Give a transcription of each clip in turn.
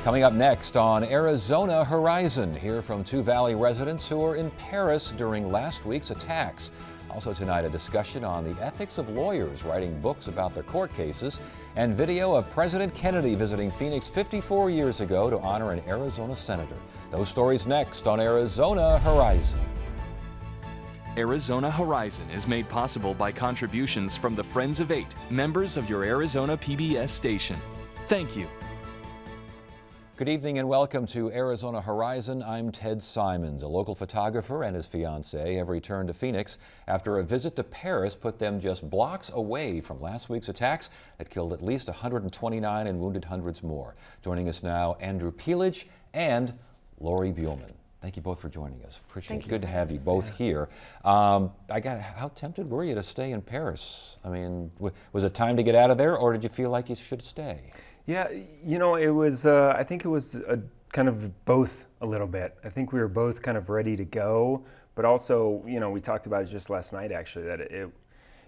Coming up next on Arizona Horizon, hear from two Valley residents who were in Paris during last week's attacks. Also tonight, a discussion on the ethics of lawyers writing books about their court cases, and video of President Kennedy visiting Phoenix 54 years ago to honor an Arizona senator. Those stories next on Arizona Horizon. Arizona Horizon is made possible by contributions from the Friends of Eight, members of your Arizona PBS station. Thank you. Good evening and welcome to Arizona Horizon. I'm Ted Simons. A local photographer and his fiancée have returned to Phoenix after a visit to Paris put them just blocks away from last week's attacks that killed at least 129 and wounded hundreds more. Joining us now, Andrew Peelage and Lori Buellman. Thank you both for joining us. Appreciate it. Good to have you both here. How tempted were you to stay in Paris? I mean, was it time to get out of there, or did you feel like you should stay? Yeah, you know, it was, I think it was kind of both a little bit. I think we were both kind of ready to go, but also, you know, we talked about it just last night actually, that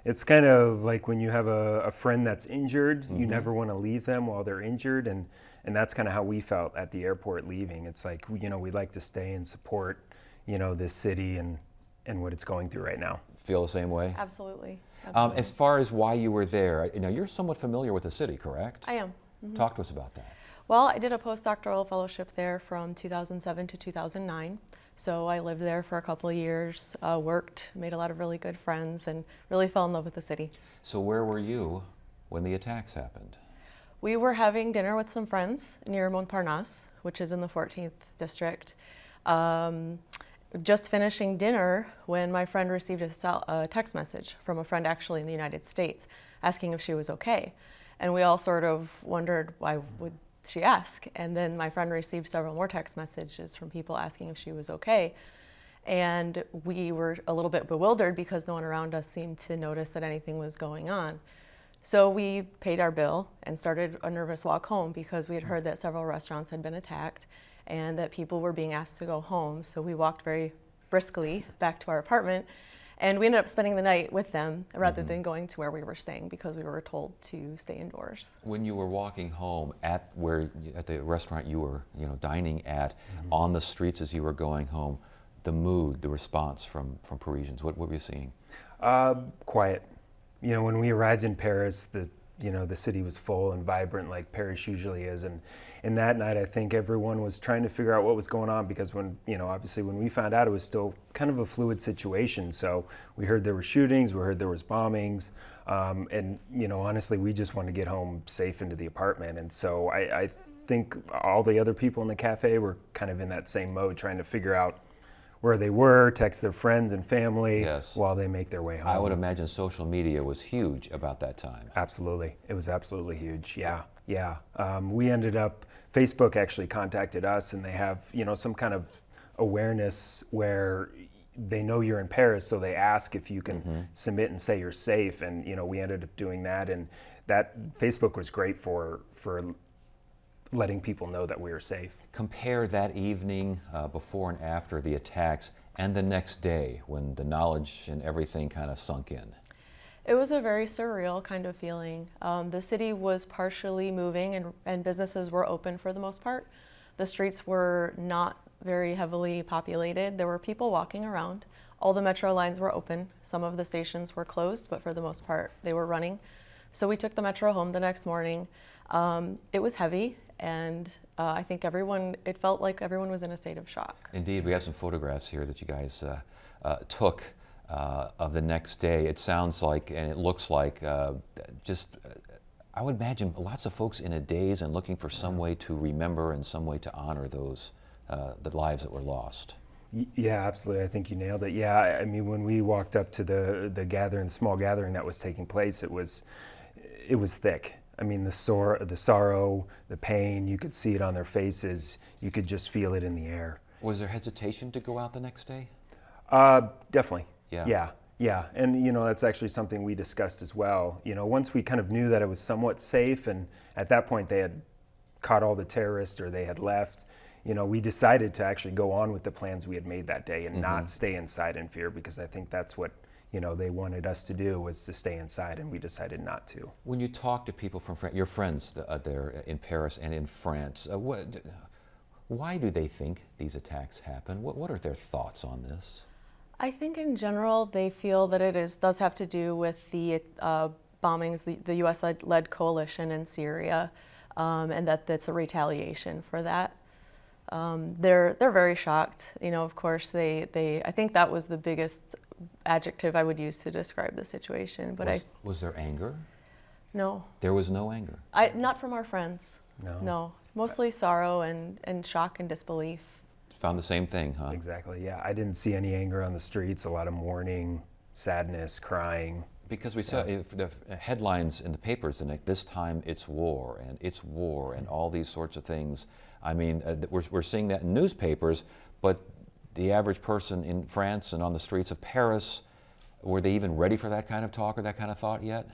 it's kind of like when you have a friend that's injured, you never want to leave them while they're injured, and that's kind of how we felt at the airport leaving. It's like, you know, we'd like to stay and support, you know, this city and what it's going through right now. Feel the same way? Absolutely. As far as why you were there, you know, you're somewhat familiar with the city, correct? I am. Talk to us about that. Well, I did a postdoctoral fellowship there from 2007 to 2009. So I lived there for a couple of years, worked, made a lot of really good friends, and really fell in love with the city. So where were you when the attacks happened? We were having dinner with some friends near Montparnasse, which is in the 14th district. Just finishing dinner when my friend received a text message from a friend actually in the United States asking if she was okay. And we all sort of wondered, why would she ask? And then my friend received several more text messages from people asking if she was okay. And we were a little bit bewildered because no one around us seemed to notice that anything was going on. So we paid our bill and started a nervous walk home because we had heard that several restaurants had been attacked and that people were being asked to go home. So we walked very briskly back to our apartment. And we ended up spending the night with them rather than going to where we were staying because we were told to stay indoors. When you were walking home at the restaurant you were, you know, dining at, on the streets as you were going home, the mood, the response from Parisians, what were you seeing? Quiet. You know, when we arrived in Paris, the city was full and vibrant like Paris usually is, and that night I think everyone was trying to figure out what was going on because obviously when we found out it was still kind of a fluid situation. So we heard there were shootings, we heard there was bombings, and honestly we just wanted to get home safe into the apartment. And so I think all the other people in the cafe were kind of in that same mode, trying to figure out where they were, text their friends and family while they make their way home. I would imagine social media was huge about that time. Absolutely. It was absolutely huge. Yeah. We ended up, Facebook actually contacted us, and they have, some kind of awareness where they know you're in Paris, so they ask if you can submit and say you're safe. And, we ended up doing that, and that Facebook was great for letting people know that we were safe. Compare that evening before and after the attacks and the next day when the knowledge and everything kind of sunk in. It was a very surreal kind of feeling. The city was partially moving and businesses were open for the most part. The streets were not very heavily populated. There were people walking around. All the metro lines were open. Some of the stations were closed, but for the most part they were running. So we took the metro home the next morning. It was heavy, and I think it felt like everyone was in a state of shock. Indeed, we have some photographs here that you guys took of the next day. It sounds like, and it looks like, I would imagine lots of folks in a daze and looking for some way to remember and some way to honor those, the lives that were lost. Yeah, absolutely. I think you nailed it. Yeah, I mean, when we walked up to the small gathering that was taking place, it was thick. I mean, the sorrow, the pain, you could see it on their faces. You could just feel it in the air. Was there hesitation to go out the next day? Definitely. Yeah. And, that's actually something we discussed as well. Once we kind of knew that it was somewhat safe, and at that point they had caught all the terrorists or they had left, we decided to actually go on with the plans we had made that day and not stay inside in fear, because I think that's what they wanted us to do was to stay inside, and we decided not to. When you talk to people from your friends there in Paris and in France, why do they think these attacks happen? What are their thoughts on this? I think in general they feel that does have to do with the bombings, the U.S.-led coalition in Syria, and that's a retaliation for that. They're very shocked. Of course, I think that was the biggest adjective I would use to describe the situation. But was there anger? No. There was no anger? Not from our friends. No. No. Mostly sorrow and shock and disbelief. Found the same thing, huh? Exactly, yeah. I didn't see any anger on the streets, a lot of mourning, sadness, crying. Because we saw the headlines in the papers, and this time it's war and all these sorts of things. I mean, we're seeing that in newspapers, but the average person in France and on the streets of Paris, were they even ready for that kind of talk or that kind of thought yet?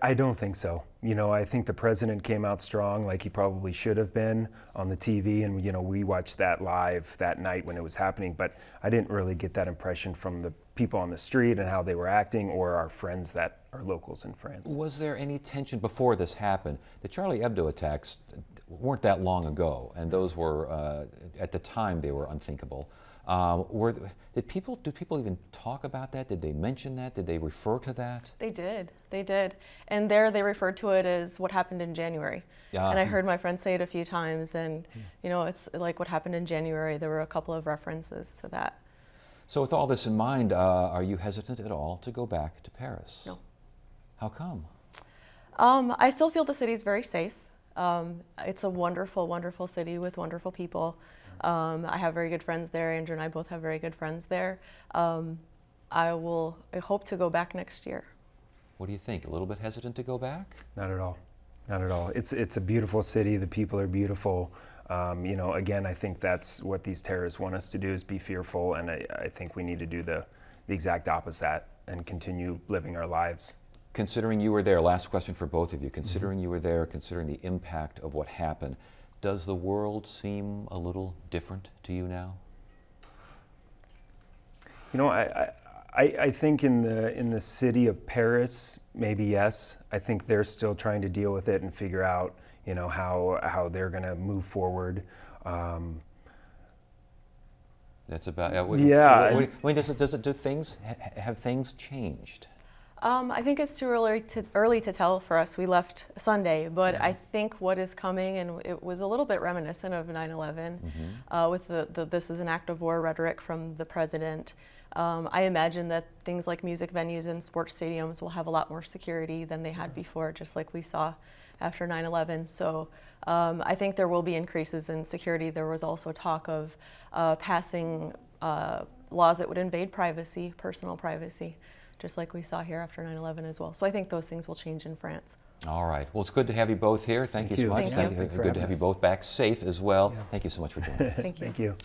I don't think so. I think the president came out strong, like he probably should have been, on the TV, and we watched that live that night when it was happening, but I didn't really get that impression from the people on the street and how they were acting, or our friends that are locals in France. Was there any tension before this happened? The Charlie Hebdo attacks weren't that long ago, and those were, at the time, they were unthinkable. Do people even talk about that? Did they mention that? Did they refer to that? They did. And there they referred to it as what happened in January. Yeah. And I heard my friend say it a few times, and it's like what happened in January. There were a couple of references to that. So with all this in mind, are you hesitant at all to go back to Paris? No. How come? I still feel the city's very safe. It's a wonderful, wonderful city with wonderful people. I have very good friends there. Andrew and I both have very good friends there. I hope to go back next year. What do you think? A little bit hesitant to go back? Not at all. Not at all. It's a beautiful city. The people are beautiful. Again, I think that's what these terrorists want us to do, is be fearful, and I think we need to do the exact opposite and continue living our lives. Considering you were there, last question for both of you, considering you were there, considering the impact of what happened, does the world seem a little different to you now? I think in the city of Paris, maybe yes. I think they're still trying to deal with it and figure out, how they're going to move forward. That's about. Yeah. Have things changed? I think it's too early to tell for us. We left Sunday, but I think what is coming, and it was a little bit reminiscent of 9/11, with the "this is an act of war" rhetoric from the president. I imagine that things like music venues and sports stadiums will have a lot more security than they had before, just like we saw after 9/11. So I think there will be increases in security. There was also talk of passing laws that would invade privacy, personal privacy, just like we saw here after 9/11 as well. So I think those things will change in France. All right. Well, it's good to have you both here. Thank you so much. Thank you. Thanks for Good to having have you us. both back safe as well. Yeah. Thank you so much for joining us. Thank you. Thank you.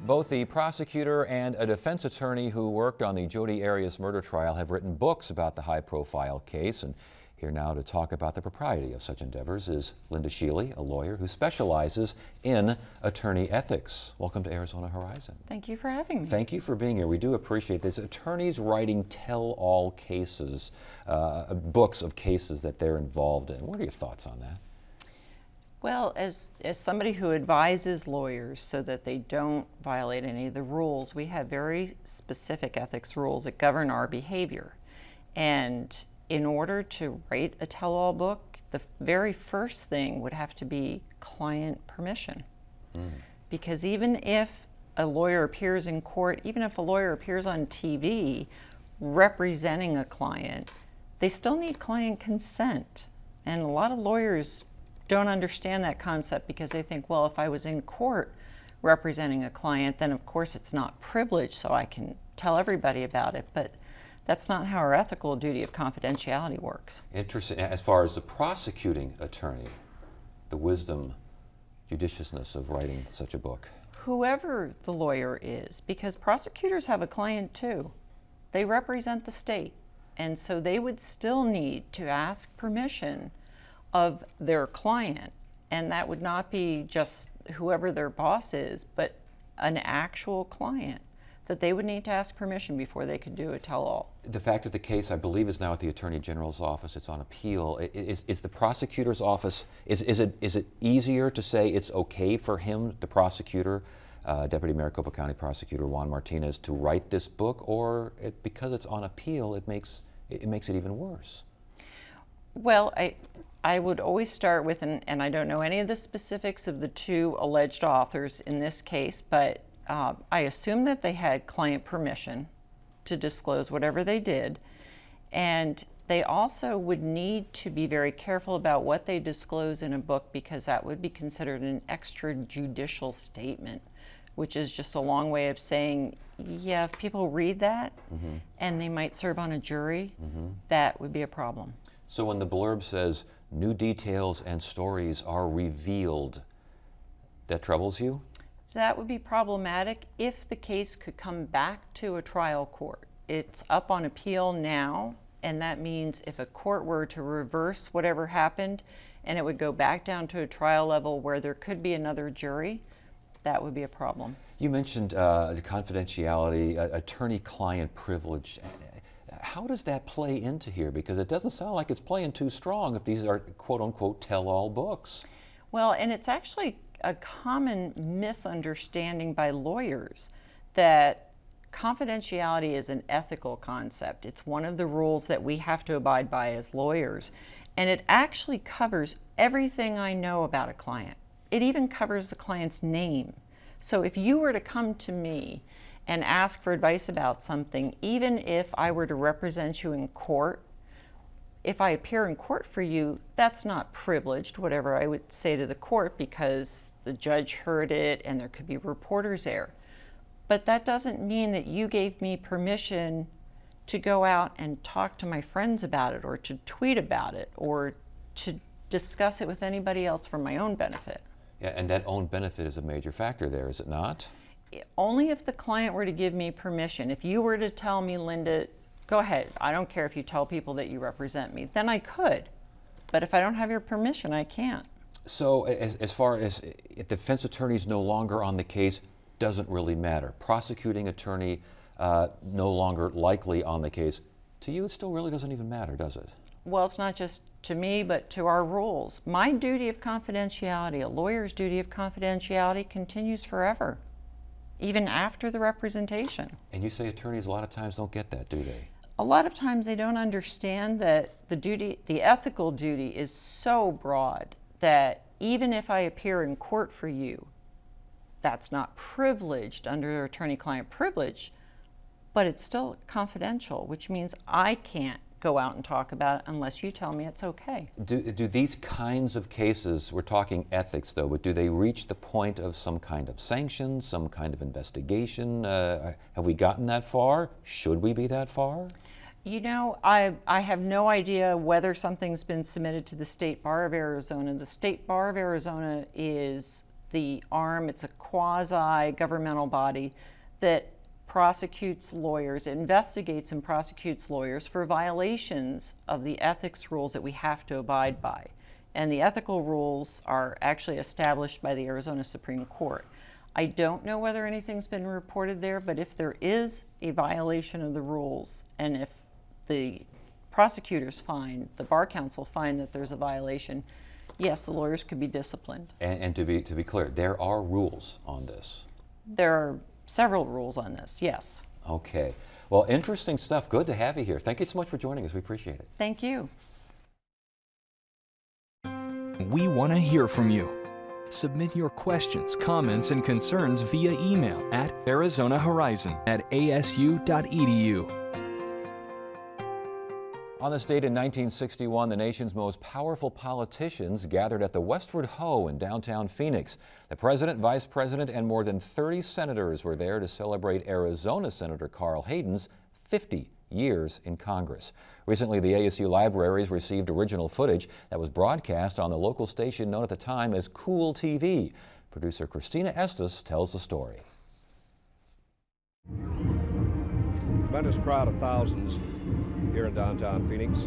Both the prosecutor and a defense attorney who worked on the Jodi Arias murder trial have written books about the high-profile case, and here now to talk about the propriety of such endeavors is Linda Sheely, a lawyer who specializes in attorney ethics. Welcome to Arizona Horizon. Thank you for having me. Thank you for being here. We do appreciate this. Attorneys writing tell-all cases, books of cases that they're involved in. What are your thoughts on that? Well, as somebody who advises lawyers so that they don't violate any of the rules, we have very specific ethics rules that govern our behavior. And in order to write a tell-all book, the very first thing would have to be client permission. Because even if a lawyer appears in court, even if a lawyer appears on TV representing a client, they still need client consent. And a lot of lawyers don't understand that concept because they think, well, if I was in court representing a client, then of course it's not privileged, so I can tell everybody about it. But that's not how our ethical duty of confidentiality works. Interesting. As far as the prosecuting attorney, the wisdom, judiciousness of writing such a book. Whoever the lawyer is, because prosecutors have a client too. They represent the state, and so they would still need to ask permission of their client, and that would not be just whoever their boss is, but an actual client that they would need to ask permission before they could do a tell-all. The fact that the case, I believe, is now at the Attorney General's office, it's on appeal. Is the prosecutor's office, is it easier to say it's okay for him, the prosecutor, Deputy Maricopa County Prosecutor Juan Martinez, to write this book, or because it's on appeal, it makes it even worse? Well, I would always start with, and I don't know any of the specifics of the two alleged authors in this case, but I assume that they had client permission to disclose whatever they did, and they also would need to be very careful about what they disclose in a book, because that would be considered an extrajudicial statement, which is just a long way of saying, yeah, if people read that and they might serve on a jury, that would be a problem. So when the blurb says, new details and stories are revealed, that troubles you? That would be problematic if the case could come back to a trial court. It's up on appeal now, and that means if a court were to reverse whatever happened and it would go back down to a trial level where there could be another jury, that would be a problem. You mentioned confidentiality, attorney-client privilege. How does that play into here? Because it doesn't sound like it's playing too strong if these are quote-unquote tell-all books. Well, and it's actually a common misunderstanding by lawyers that confidentiality is an ethical concept. It's one of the rules that we have to abide by as lawyers. And it actually covers everything I know about a client. It even covers the client's name. So if you were to come to me and ask for advice about something, even if I were to represent you in court, if I appear in court for you, that's not privileged, whatever I would say to the court, because the judge heard it and there could be reporters there. But that doesn't mean that you gave me permission to go out and talk to my friends about it, or to tweet about it, or to discuss it with anybody else for my own benefit. Yeah, and that own benefit is a major factor there, is it not? Only if the client were to give me permission. If you were to tell me, Linda, go ahead, I don't care if you tell people that you represent me, then I could. But if I don't have your permission, I can't. So as far as if the defense attorney's no longer on the case, doesn't really matter. Prosecuting attorney no longer likely on the case. To you, it still really doesn't even matter, does it? Well, it's not just to me, but to our rules. My duty of confidentiality, a lawyer's duty of confidentiality, continues forever, even after the representation. And you say attorneys a lot of times don't get that, do they? A lot of times they don't understand that the ethical duty is so broad that even if I appear in court for you, that's not privileged under attorney-client privilege, but it's still confidential, which means I can't go out and talk about it unless you tell me it's okay. Do these kinds of cases, we're talking ethics though, but do they reach the point of some kind of sanction, some kind of investigation? Have we gotten that far? Should we be that far? You know, I have no idea whether something's been submitted to the State Bar of Arizona. The State Bar of Arizona is the arm, it's a quasi-governmental body that prosecutes lawyers, investigates and prosecutes lawyers for violations of the ethics rules that we have to abide by. And the ethical rules are actually established by the Arizona Supreme Court. I don't know whether anything's been reported there, but if there is a violation of the rules, and if the prosecutors find, the Bar Council find that there's a violation, Yes, the lawyers could be disciplined. And to be clear, there are rules on this. There are several rules on this, yes. Okay. Well, interesting stuff. Good to have you here. Thank you so much for joining us. We appreciate it. Thank you. We want to hear from you. Submit your questions, comments, and concerns via email at arizonahorizon@asu.edu. On this date in 1961, the nation's most powerful politicians gathered at the Westward Ho in downtown Phoenix. The president, vice president, and more than 30 senators were there to celebrate Arizona Senator Carl Hayden's 50 years in Congress. Recently, the ASU libraries received original footage that was broadcast on the local station known at the time as Cool TV. Producer Christina Estes tells the story. Tremendous crowd of thousands here in downtown Phoenix.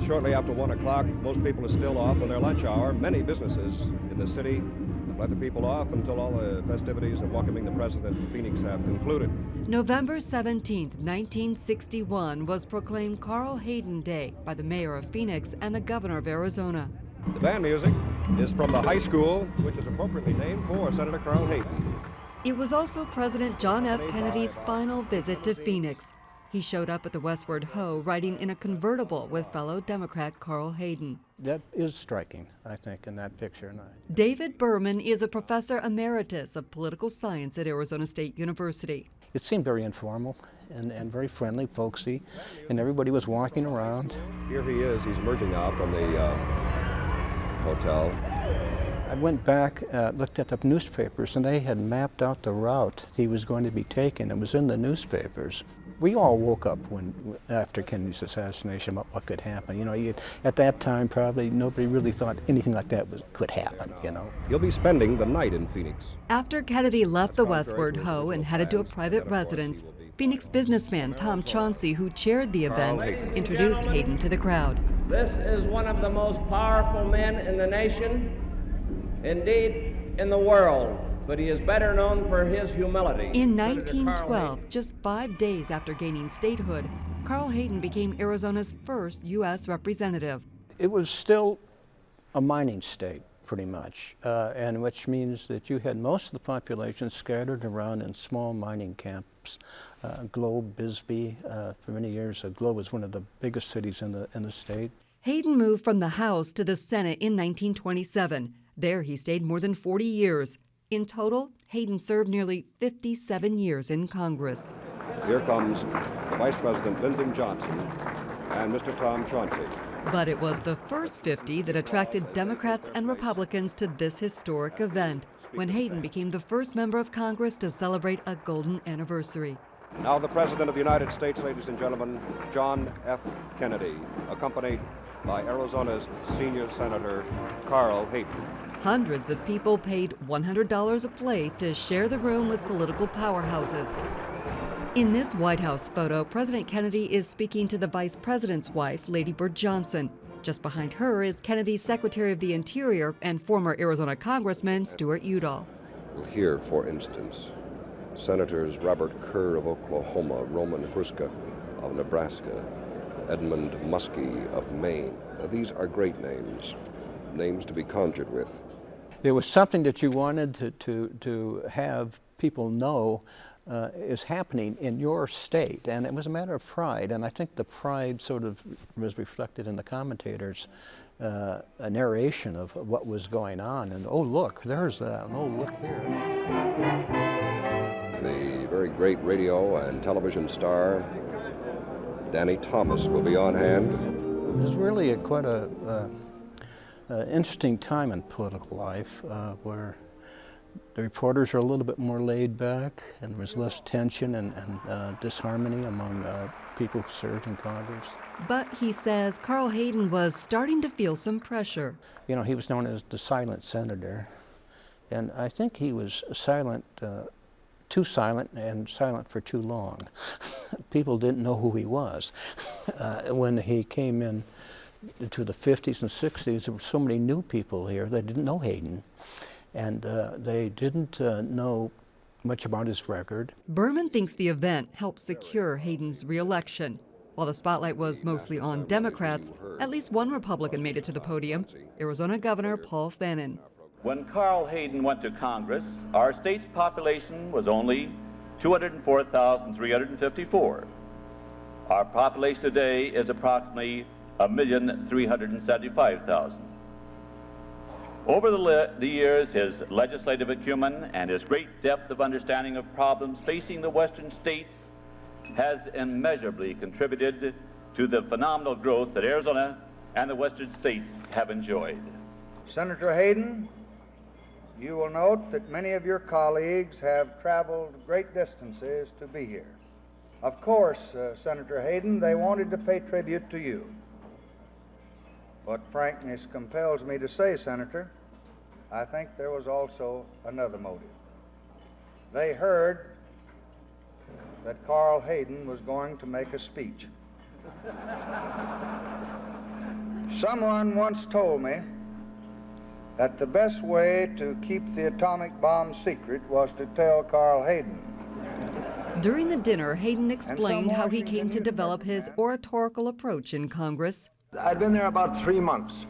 Shortly after 1 o'clock, most people are still off on their lunch hour. Many businesses in the city have let the people off until all the festivities of welcoming the president to Phoenix have concluded. November 17, 1961 was proclaimed Carl Hayden Day by the mayor of Phoenix and the governor of Arizona. The band music is from the high school, which is appropriately named for Senator Carl Hayden. It was also President John F. Kennedy's final visit to Phoenix. He showed up at the Westward Ho riding in a convertible with fellow Democrat Carl Hayden. That is striking, I think, in that picture. David Berman is a professor emeritus of political science at Arizona State University. It seemed very informal and very friendly, folksy, and everybody was walking around. Here he is. He's emerging now from the hotel. I went back, looked at the newspapers, and they had mapped out the route he was going to be taking. It was in the newspapers. We all woke up after Kennedy's assassination about what could happen. You know, at that time, probably nobody really thought anything like that could happen, you know. He'll be spending the night in Phoenix. After Kennedy left the Westward Ho and headed to a private residence, Phoenix businessman Tom Chauncey, who chaired the event, introduced Hayden to the crowd. This is one of the most powerful men in the nation, indeed in the world, but he is better known for his humility. In 1912, just 5 days after gaining statehood, Carl Hayden became Arizona's first U.S. representative. It was still a mining state, pretty much, and which means that you had most of the population scattered around in small mining camps. Globe, Bisbee, for many years, Globe was one of the biggest cities in the state. Hayden moved from the House to the Senate in 1927. There he stayed more than 40 years. In total, Hayden served nearly 57 years in Congress. Here comes the Vice President Lyndon Johnson and Mr. Tom Chauncey. But it was the first 50 that attracted Democrats and Republicans to this historic event, when Hayden became the first member of Congress to celebrate a golden anniversary. Now the President of the United States, ladies and gentlemen, John F. Kennedy, accompanied by Arizona's senior Senator Carl Hayden. Hundreds of people paid $100 a plate to share the room with political powerhouses. In this White House photo, President Kennedy is speaking to the Vice President's wife, Lady Bird Johnson. Just behind her is Kennedy's Secretary of the Interior and former Arizona Congressman Stuart Udall. Here, for instance, Senators Robert Kerr of Oklahoma, Roman Hruska of Nebraska, Edmund Muskie of Maine. Now, these are great names, names to be conjured with. There was something that you wanted to have people know is happening in your state, and it was a matter of pride, and I think the pride sort of was reflected in the commentators' a narration of what was going on, and oh look, there's that, oh look here. The very great radio and television star, Danny Thomas, will be on hand. It was really quite a interesting time in political life where the reporters are a little bit more laid back and there was less tension and disharmony among people who served in Congress. But he says Carl Hayden was starting to feel some pressure. You know, he was known as the silent senator, and I think he was silent, too silent and silent for too long. People didn't know who he was. When he came in to the 50s and 60s, there were so many new people here that didn't know Hayden, and they didn't know much about his record. Berman thinks the event helped secure Hayden's re-election. While the spotlight was mostly on Democrats, at least one Republican made it to the podium, Arizona Governor Paul Fannin. When Carl Hayden went to Congress, our state's population was only 204,354. Our population today is approximately 1,375,000. Over the years, his legislative acumen and his great depth of understanding of problems facing the western states has immeasurably contributed to the phenomenal growth that Arizona and the western states have enjoyed. Senator Hayden, you will note that many of your colleagues have traveled great distances to be here. Of course, Senator Hayden, they wanted to pay tribute to you. But frankness compels me to say, Senator, I think there was also another motive. They heard that Carl Hayden was going to make a speech. Someone once told me that the best way to keep the atomic bomb secret was to tell Carl Hayden. During the dinner, Hayden explained how he came to develop his oratorical approach in Congress. I'd been there about 3 months.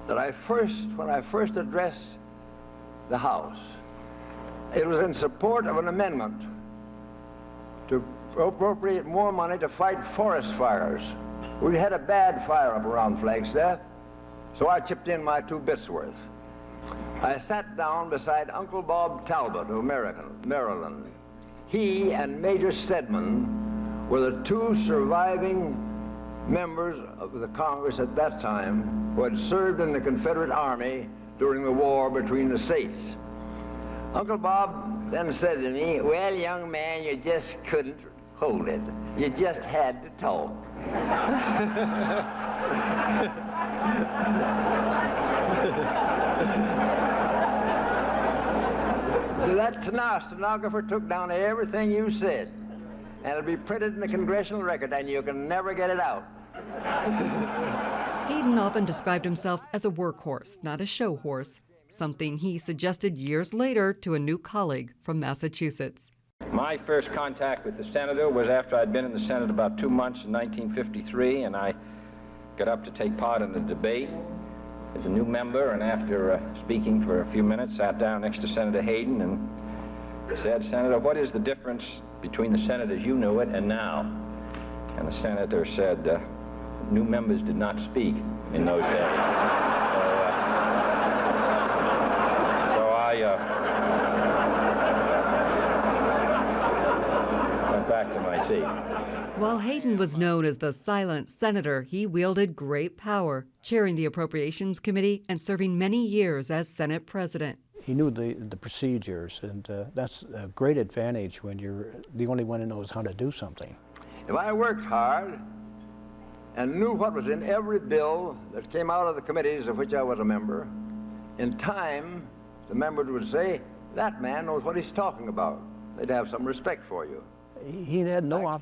When I first addressed the House, it was in support of an amendment to appropriate more money to fight forest fires. We had a bad fire up around Flagstaff, so I chipped in my 2 bits worth. I sat down beside Uncle Bob Talbot of Maryland. He and Major Stedman were the 2 surviving members of the Congress at that time who had served in the Confederate Army during the war between the states. Uncle Bob then said to me, "Well, young man, you just couldn't hold it. You just had to talk." So that stenographer took down everything you said, and it'll be printed in the Congressional Record, and you can never get it out. Hayden often described himself as a workhorse, not a show horse, something he suggested years later to a new colleague from Massachusetts. My first contact with the senator was after I'd been in the Senate about 2 months in 1953, and I got up to take part in the debate as a new member, and after speaking for a few minutes, sat down next to Senator Hayden and said, "Senator, what is the difference between the Senate as you knew it and now?" And the senator said, "New members did not speak in those days." So I went back to my seat. While Hayden was known as the silent senator, he wielded great power, chairing the Appropriations Committee and serving many years as Senate President. He knew the procedures, and that's a great advantage when you're the only one who knows how to do something. If I worked hard and knew what was in every bill that came out of the committees of which I was a member, in time, the members would say, "That man knows what he's talking about." They'd have some respect for you. He had no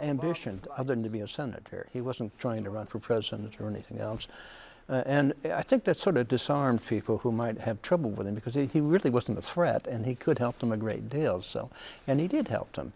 ambition other than to be a senator. He wasn't trying to run for president or anything else. And I think that sort of disarmed people who might have trouble with him, because he really wasn't a threat, and he could help them a great deal. So, and he did help them,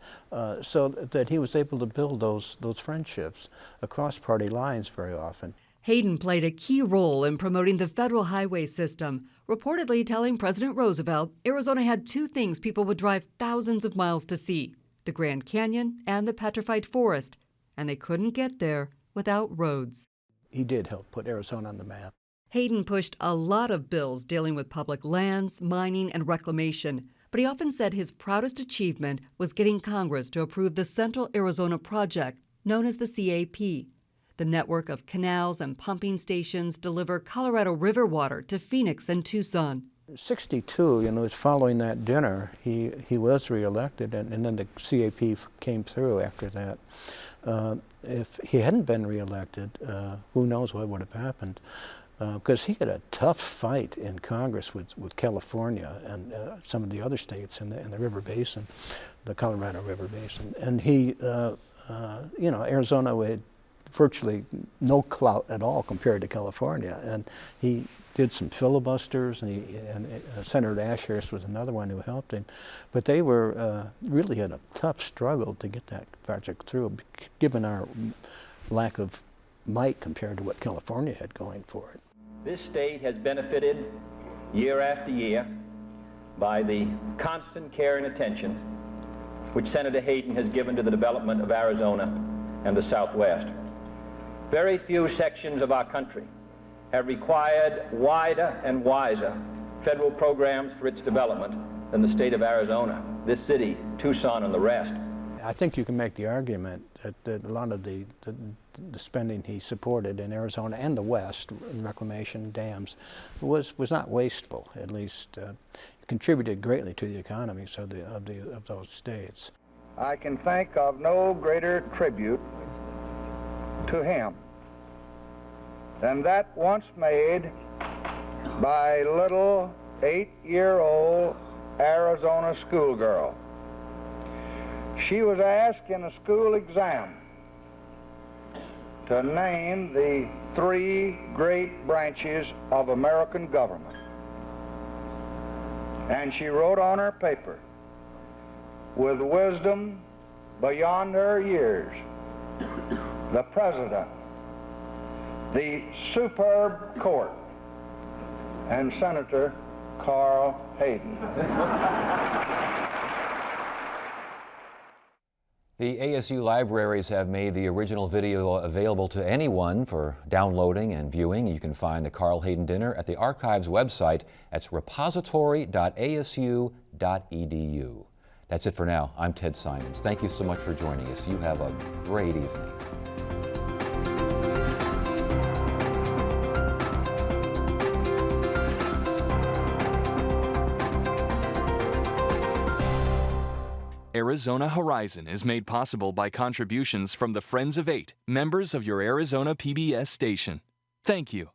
so that he was able to build those friendships across party lines very often. Hayden played a key role in promoting the federal highway system, reportedly telling President Roosevelt Arizona had 2 things people would drive thousands of miles to see: the Grand Canyon and the Petrified Forest, and they couldn't get there without roads. He did help put Arizona on the map. Hayden pushed a lot of bills dealing with public lands, mining, and reclamation, but he often said his proudest achievement was getting Congress to approve the Central Arizona Project, known as the CAP. The network of canals and pumping stations deliver Colorado River water to Phoenix and Tucson. 62, following that dinner, he was reelected, and then the CAP came through after that. If he hadn't been reelected, who knows what would have happened? Because he had a tough fight in Congress with California and some of the other states in the river basin, the Colorado River Basin. And he, Arizona had virtually no clout at all compared to California. And he did some filibusters, and Senator Ashurst was another one who helped him. But they were really had a tough struggle to get that project through, given our lack of might compared to what California had going for it. This state has benefited year after year by the constant care and attention which Senator Hayden has given to the development of Arizona and the Southwest. Very few sections of our country have required wider and wiser federal programs for its development than the state of Arizona, this city, Tucson, and the rest. I think you can make the argument that a lot of the spending he supported in Arizona and the West, reclamation, dams, was not wasteful. At least contributed greatly to the economies of those states. I can think of no greater tribute to him than that once made by little 8-year-old Arizona schoolgirl. She was asked in a school exam to name the 3 great branches of American government. And she wrote on her paper, with wisdom beyond her years, the President, the superb court, and Senator Carl Hayden. The ASU libraries have made the original video available to anyone for downloading and viewing. You can find the Carl Hayden dinner at the Archives website. That's repository.asu.edu. That's it for now. I'm Ted Simons. Thank you so much for joining us. You have a great evening. Arizona Horizon is made possible by contributions from the Friends of 8, members of your Arizona PBS station. Thank you.